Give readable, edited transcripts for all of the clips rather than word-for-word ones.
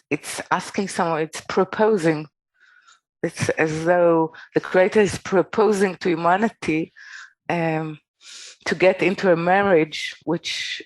it's asking someone, it's proposing. It's as though the Creator is proposing to humanity to get into a marriage which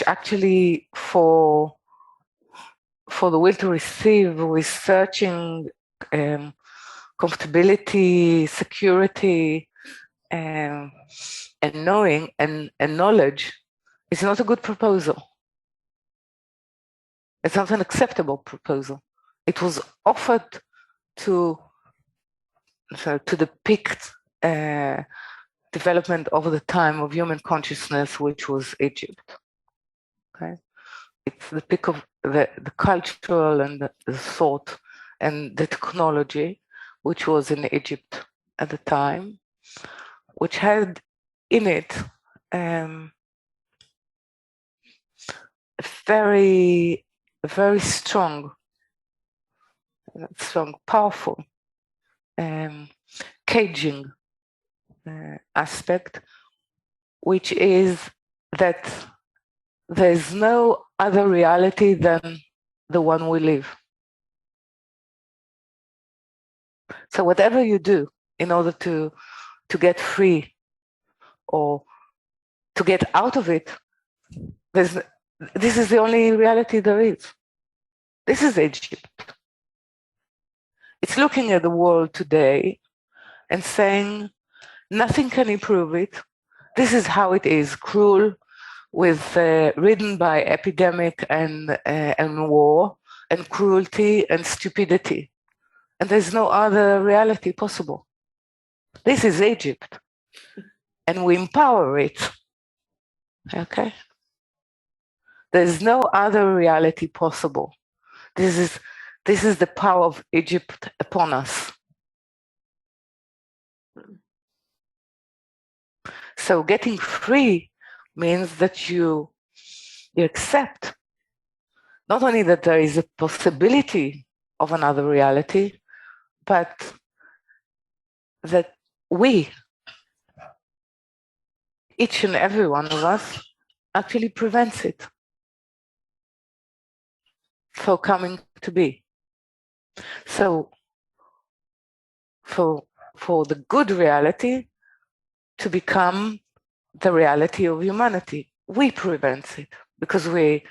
actually for the will to receive, with searching comfortability, security, and knowing and knowledge, is not a good proposal. It's not an acceptable proposal. It was offered to depict development over the time of human consciousness, which was Egypt. Okay, it's the peak of the cultural and the thought and the technology, which was in Egypt at the time, which had in it a very strong, powerful caging aspect, which is that there's no other reality than the one we live. So whatever you do in order to get free or to get out of it, this is the only reality there is. This is Egypt. It's looking at the world today and saying, nothing can improve it. This is how it is, cruel, with ridden by epidemic and war and cruelty and stupidity. And there's no other reality possible. This is Egypt. And we empower it. Okay? There's no other reality possible. This is the power of Egypt upon us. So getting free means that you accept not only that there is a possibility of another reality, but that we, each and every one of us, actually prevents it from coming to be. So for the good reality to become the reality of humanity, we prevent it because we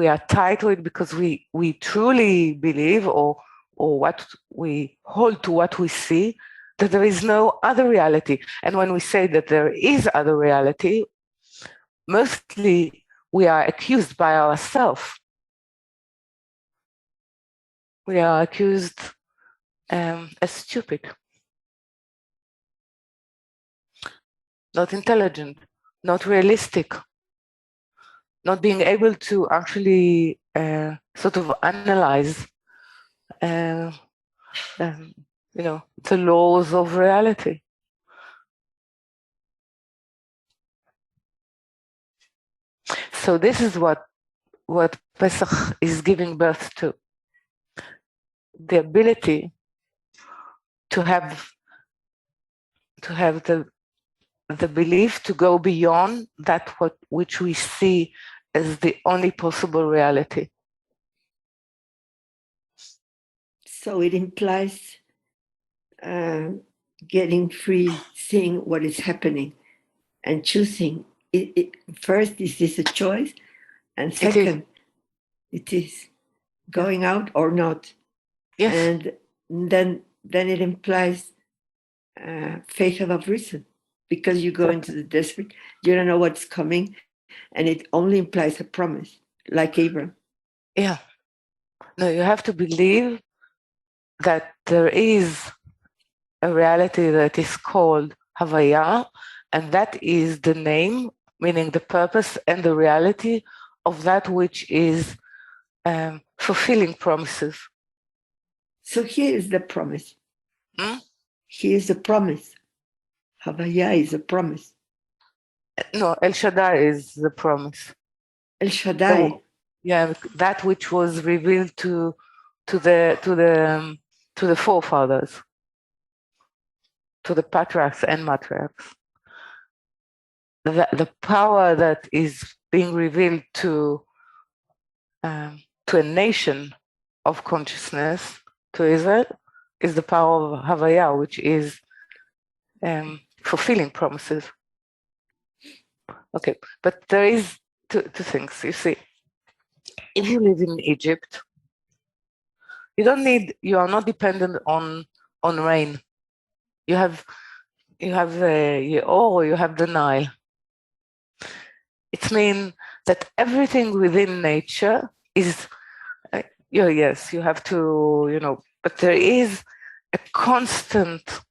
are tied to it, because we truly believe or what we hold to what we see, that there is no other reality. And when we say that there is other reality, mostly we are accused by ourselves. We are accused as stupid, not intelligent, not realistic, not being able to actually sort of analyze the laws of reality. So this is what Pesach is giving birth to. The ability to have the belief to go beyond that which we see as the only possible reality. So it implies getting free, seeing what is happening, and choosing. First, is this a choice? And second, it is going out or not. Yes. And then it implies faith above reason, because you go into the desert, you don't know what's coming, and it only implies a promise, like Abraham. Yeah. No, you have to believe that there is a reality that is called Havaya, and that is the name, meaning the purpose and the reality of that which is fulfilling promises. So here is the promise. Hmm? Here is the promise. Havaya is a promise. No, El Shaddai is the promise. El Shaddai. That which was revealed to the forefathers, to the patriarchs and matriarchs. The power that is being revealed to to a nation of consciousness, to Israel, is the power of Havaya, which is fulfilling promises. Okay, but there is two things. You see, if you live in Egypt, you are not dependent on rain. You have or you have the Nile. It means that everything within nature is, yes, you have to, but there is a constant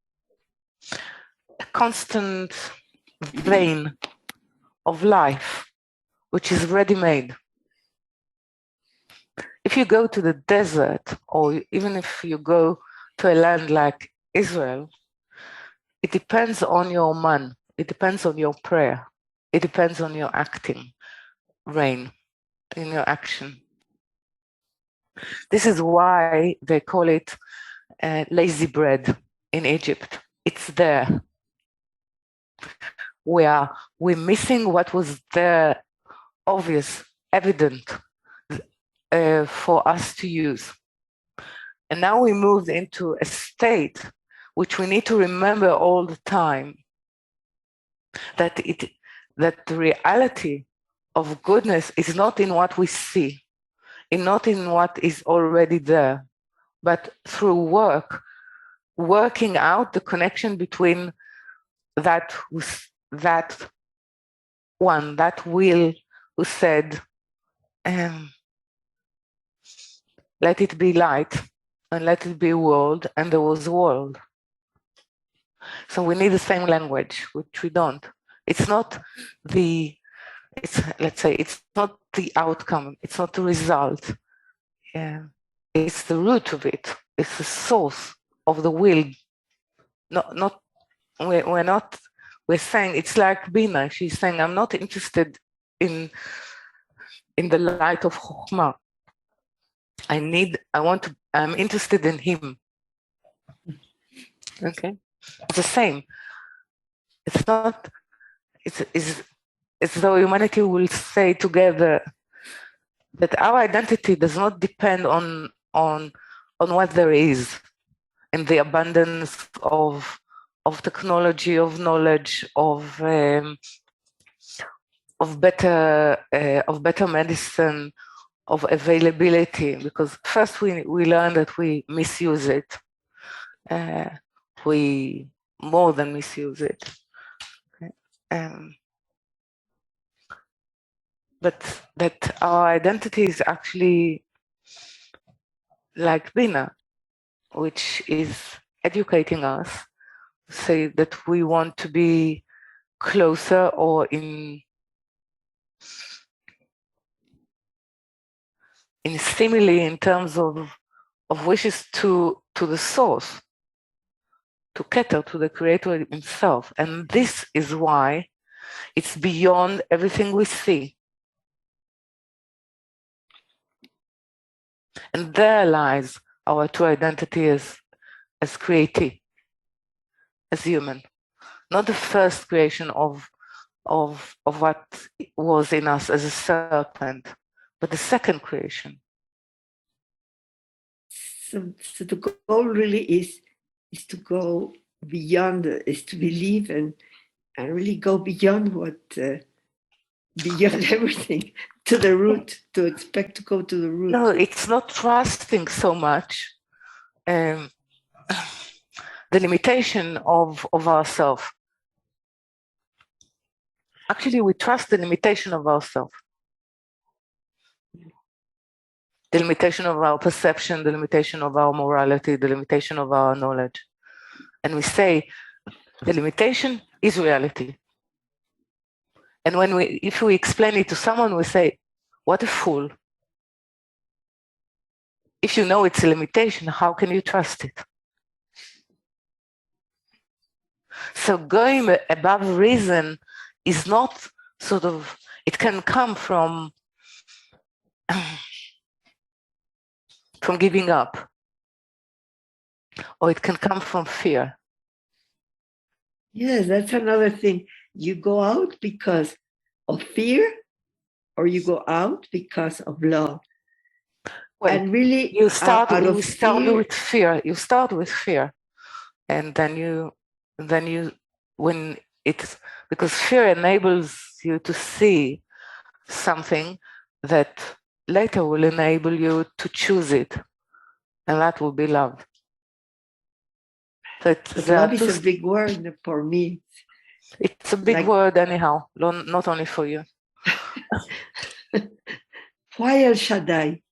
vein of life, which is ready-made. If you go to the desert, or even if you go to a land like Israel, it depends on your man, it depends on your prayer, it depends on your acting, rain, in your action. This is why they call it lazy bread in Egypt. It's there. We're missing what was there, obvious, evident for us to use. And now we moved into a state which we need to remember all the time, that the reality of goodness is not in what we see, not in what is already there, but through working out the connection between that will who said, let it be light and let it be world, and there was a world. So we need the same language, which we don't. It's not let's say, it's not the outcome, it's not the result. It's the root of it. It's the source of the will. We're saying, it's like Bina. She's saying, I'm not interested in the light of Chokhmah. I'm interested in him. Okay? It's the same. It's not, it's though humanity will say together that our identity does not depend on what there is, and the abundance of technology, of knowledge, of better medicine, of availability. Because first we learn that we misuse it. We more than misuse it. But that our identity is actually like Bina, which is educating us, say that we want to be closer or in simile in terms of wishes to the source, to cater to the creator himself. And this is why it's beyond everything we see. And there lies our true identity as createe, as human. Not the first creation of what was in us as a serpent, but the second creation. So the goal really is to go beyond, is to believe and really go beyond beyond everything, to the root, to expect to go to the root. No, it's not trusting so much the limitation of ourselves. Actually, we trust the limitation of ourselves. The limitation of our perception, the limitation of our morality, the limitation of our knowledge. And we say, the limitation is reality. And if we explain it to someone, we say, what a fool. If you know it's a limitation, how can you trust it? So going above reason is not sort of, it can come from giving up, or it can come from fear. Yes, that's another thing. You go out because of fear, or you go out because of love. Well, and really you start out of you start fear. with fear. You start with fear, and then you when it's because fear enables you to see something that later will enable you to choose it, and that will be love. So But love is a big word for me. it's a big Like, word anyhow, not only for you. why El Shaddai?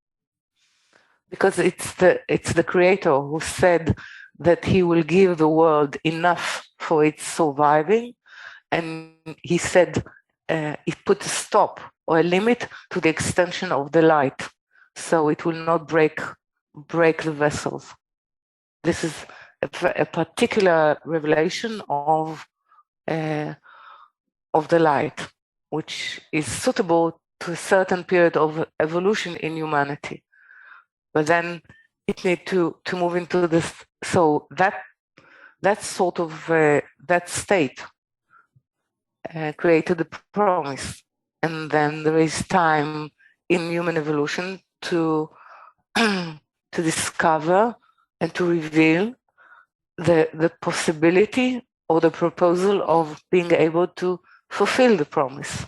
Because it's the creator who said that he will give the world enough for its surviving, and he said he put a stop or a limit to the extension of the light, so it will not break the vessels. This is a particular revelation of the light, which is suitable to a certain period of evolution in humanity. But then it needs to move into this. So that sort of that state created the promise, and then there is time in human evolution to to discover and to reveal the possibility or the proposal of being able to fulfill the promise.